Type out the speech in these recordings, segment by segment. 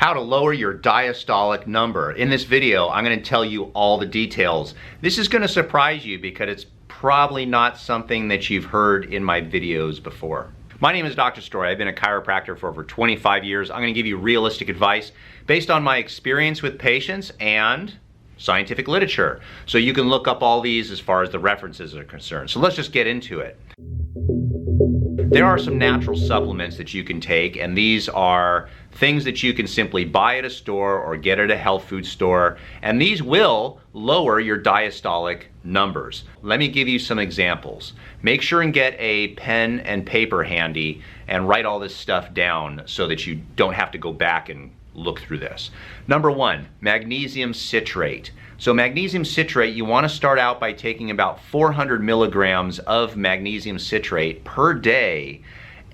How to lower your diastolic number. In this video, I'm going to tell you all the details. This is going to surprise you because it's probably not something that you've heard in my videos before. My name is Dr. Story. I've been a chiropractor for over 25 years. I'm going to give you realistic advice based on my experience with patients and scientific literature. So you can look up all these as far as the references are concerned. So let's just get into it. There are some natural supplements that you can take, and these are things that you can simply buy at a store or get at a health food store, and these will lower your diastolic numbers. Let me give you some examples. Make sure and get a pen and paper handy and write all this stuff down so that you don't have to go back and look through this. Number one, magnesium citrate. So magnesium citrate, you want to start out by taking about 400 milligrams of magnesium citrate per day,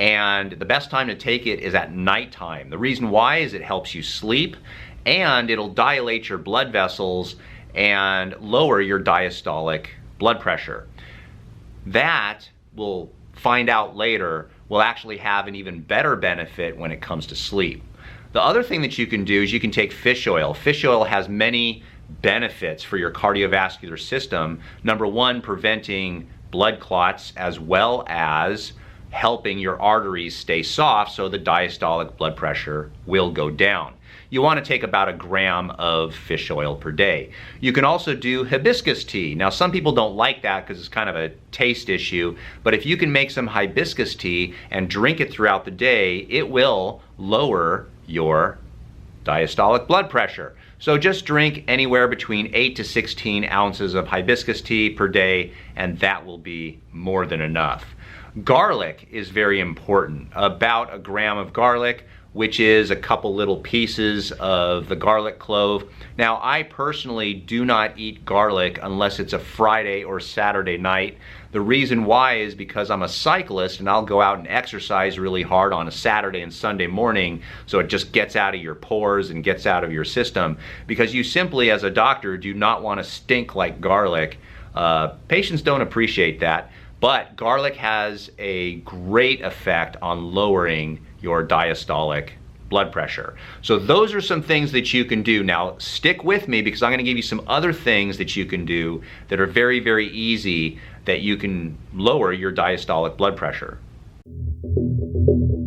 and the best time to take it is at nighttime. The reason why is it helps you sleep, and it'll dilate your blood vessels and lower your diastolic blood pressure. That, we'll find out later, will actually have an even better benefit when it comes to sleep. The other thing that you can do is you can take fish oil. Fish oil has many benefits for your cardiovascular system. Number one, preventing blood clots, as well as helping your arteries stay soft so the diastolic blood pressure will go down. You want to take about 1 gram of fish oil per day. You can also do hibiscus tea. Now some people don't like that because it's kind of a taste issue, but if you can make some hibiscus tea and drink it throughout the day, it will lower your diastolic blood pressure. So just drink anywhere between 8 to 16 ounces of hibiscus tea per day, and that will be more than enough. Garlic is very important. About 1 gram of garlic, which is a couple little pieces of the garlic clove. Now, I personally do not eat garlic unless it's a Friday or Saturday night. The reason why is because I'm a cyclist and I'll go out and exercise really hard on a Saturday and Sunday morning, so it just gets out of your pores and gets out of your system, because you simply, as a doctor, do not want to stink like garlic. Patients don't appreciate that, but garlic has a great effect on lowering your diastolic blood pressure. So those are some things that you can do. Now stick with me because I'm going to give you some other things that you can do that are very, very easy that you can lower your diastolic blood pressure.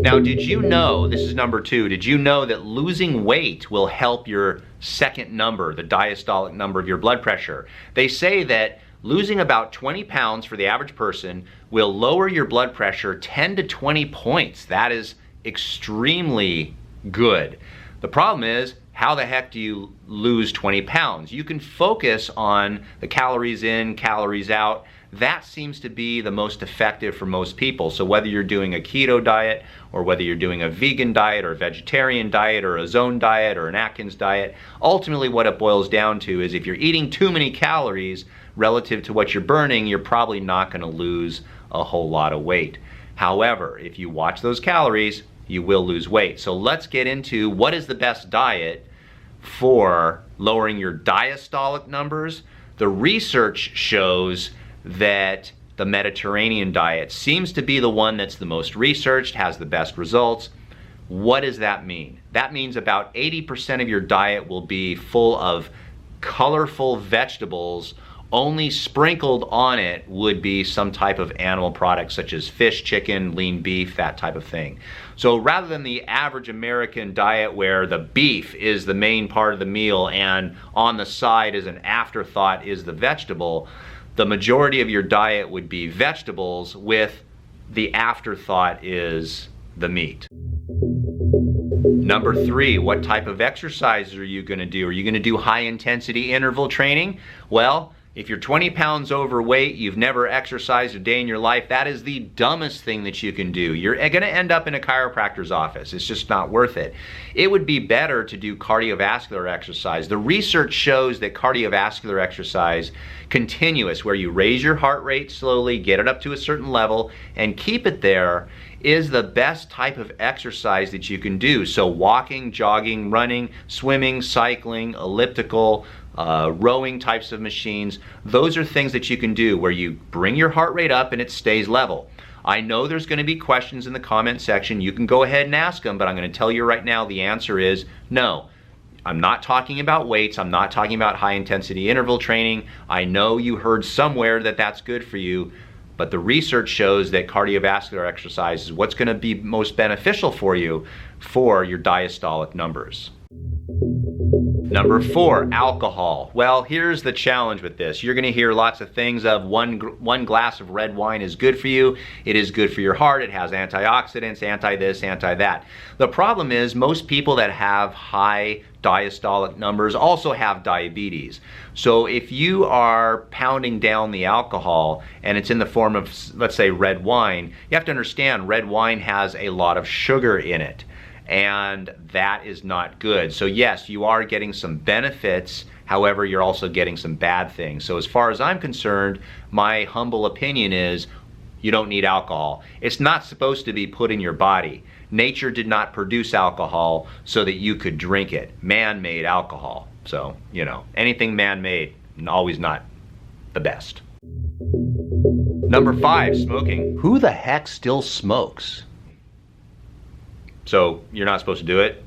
Now, did you know, this is number two, did you know that losing weight will help your second number, the diastolic number of your blood pressure? They say that losing about 20 pounds for the average person will lower your blood pressure 10 to 20 points. That is extremely good. The problem is, how the heck do you lose 20 pounds? You can focus on the calories in, calories out. That seems to be the most effective for most people. So whether you're doing a keto diet, or whether you're doing a vegan diet, or a vegetarian diet, or a zone diet, or an Atkins diet, ultimately what it boils down to is if you're eating too many calories relative to what you're burning, you're probably not going to lose a whole lot of weight. However, if you watch those calories, you will lose weight. So let's get into what is the best diet for lowering your diastolic numbers. The research shows that the Mediterranean diet seems to be the one that's the most researched, has the best results. What does that mean? That means about 80% of your diet will be full of colorful vegetables. Only sprinkled on it would be some type of animal product such as fish, chicken, lean beef, that type of thing. So rather than the average American diet where the beef is the main part of the meal and on the side as an afterthought is the vegetable, the majority of your diet would be vegetables with the afterthought is the meat. Number three, what type of exercises are you going to do? Are you going to do high intensity interval training? Well, if you're 20 pounds overweight, you've never exercised a day in your life, that is the dumbest thing that you can do. You're going to end up in a chiropractor's office. It's just not worth it. It would be better to do cardiovascular exercise. The research shows that cardiovascular exercise, continuous, where you raise your heart rate slowly, get it up to a certain level, and keep it there, is the best type of exercise that you can do. So walking, jogging, running, swimming, cycling, elliptical, rowing types of machines, those are things that you can do where you bring your heart rate up and it stays level. I know there's going to be questions in the comment section. You can go ahead and ask them, but I'm going to tell you right now the answer is no. I'm not talking about weights. I'm not talking about high intensity interval training. I know you heard somewhere that that's good for you, but the research shows that cardiovascular exercise is what's going to be most beneficial for you for your diastolic numbers. Number 4, alcohol. Well, here's the challenge with this. You're going to hear lots of things of one glass of red wine is good for you. It is good for your heart. It has antioxidants, anti-this, anti-that. The problem is most people that have high diastolic numbers also have diabetes. So if you are pounding down the alcohol and it's in the form of, let's say, red wine, you have to understand red wine has a lot of sugar in it. And that is not good. So yes, you are getting some benefits, however, you're also getting some bad things. So as far as I'm concerned, my humble opinion is you don't need alcohol. It's not supposed to be put in your body. Nature did not produce alcohol so that you could drink it. Man-made alcohol. So, you know, anything man-made, always not the best. Number 5, smoking. Who the heck still smokes? So you're not supposed to do it?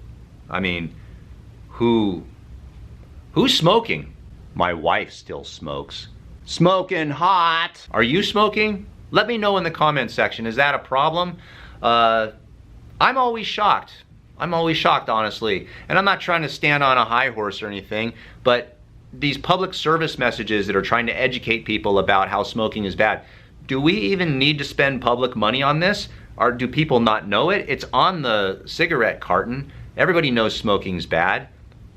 I mean, who's smoking? My wife still smokes. Smoking hot. Are you smoking? Let me know in the comment section. Is that a problem? I'm always shocked. I'm always shocked, honestly. And I'm not trying to stand on a high horse or anything, but these public service messages that are trying to educate people about how smoking is bad, do we even need to spend public money on this? Or do people not know it? It's on the cigarette carton. Everybody knows smoking's bad.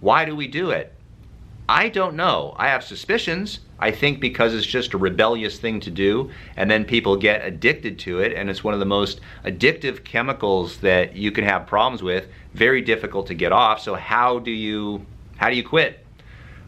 Why do we do it? I don't know. I have suspicions. I think because it's just a rebellious thing to do, and then people get addicted to it, and it's one of the most addictive chemicals that you can have problems with. Very difficult to get off. So how do you quit?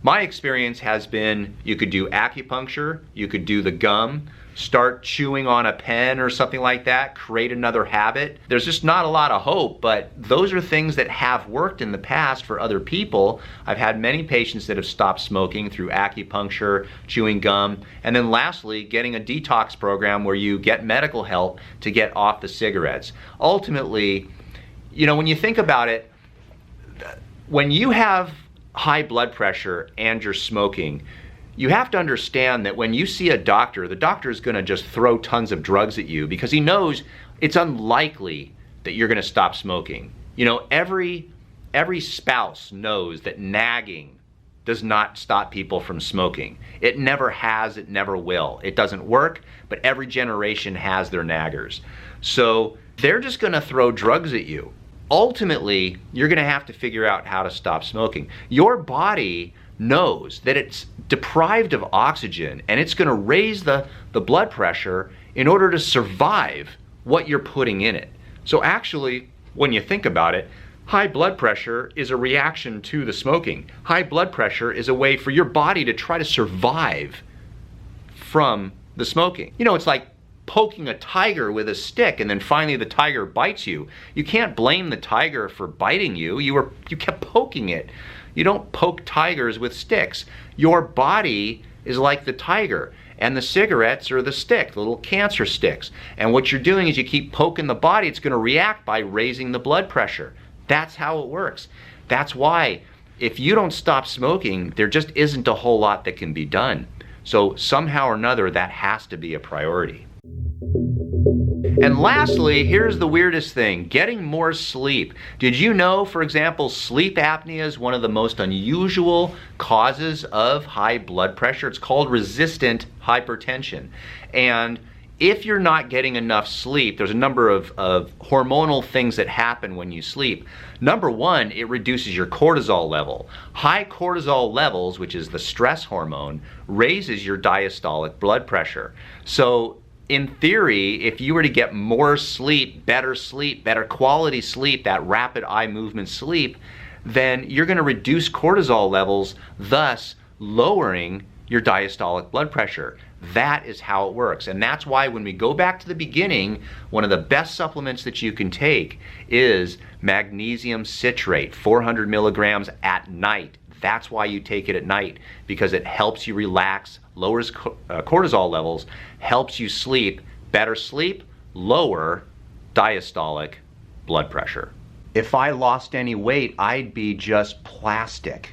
My experience has been you could do acupuncture, you could do the gum, start chewing on a pen or something like that, create another habit. There's just not a lot of hope, but those are things that have worked in the past for other people. I've had many patients that have stopped smoking through acupuncture, chewing gum, and then lastly, getting a detox program where you get medical help to get off the cigarettes. Ultimately, you know, when you think about it, when you have high blood pressure and you're smoking, you have to understand that when you see a doctor, the doctor is going to just throw tons of drugs at you because he knows it's unlikely that you're going to stop smoking. You know, every spouse knows that nagging does not stop people from smoking. It never has, it never will. It doesn't work, but every generation has their naggers. So they're just going to throw drugs at you. Ultimately, you're going to have to figure out how to stop smoking. Your body knows that it's deprived of oxygen and it's going to raise the blood pressure in order to survive what you're putting in it. So actually, when you think about it, high blood pressure is a reaction to the smoking. High blood pressure is a way for your body to try to survive from the smoking. You know, it's like poking a tiger with a stick and then finally the tiger bites you. You can't blame the tiger for biting you. You kept poking it. You don't poke tigers with sticks. Your body is like the tiger, and the cigarettes are the stick, the little cancer sticks. And what you're doing is you keep poking the body, it's going to react by raising the blood pressure. That's how it works. That's why if you don't stop smoking, there just isn't a whole lot that can be done. So somehow or another, that has to be a priority. And lastly, here's the weirdest thing, getting more sleep. Did you know, for example, sleep apnea is one of the most unusual causes of high blood pressure? It's called resistant hypertension. And if you're not getting enough sleep, there's a number of hormonal things that happen when you sleep. Number one, it reduces your cortisol level. High cortisol levels, which is the stress hormone, raises your diastolic blood pressure. So in theory, if you were to get more sleep, better quality sleep, that rapid eye movement sleep, then you're going to reduce cortisol levels, thus lowering your diastolic blood pressure. That is how it works. And that's why when we go back to the beginning, one of the best supplements that you can take is magnesium citrate, 400 milligrams at night. That's why you take it at night, because it helps you relax, lowers cortisol levels, helps you sleep. Better sleep, lower diastolic blood pressure. If I lost any weight, I'd be just plastic.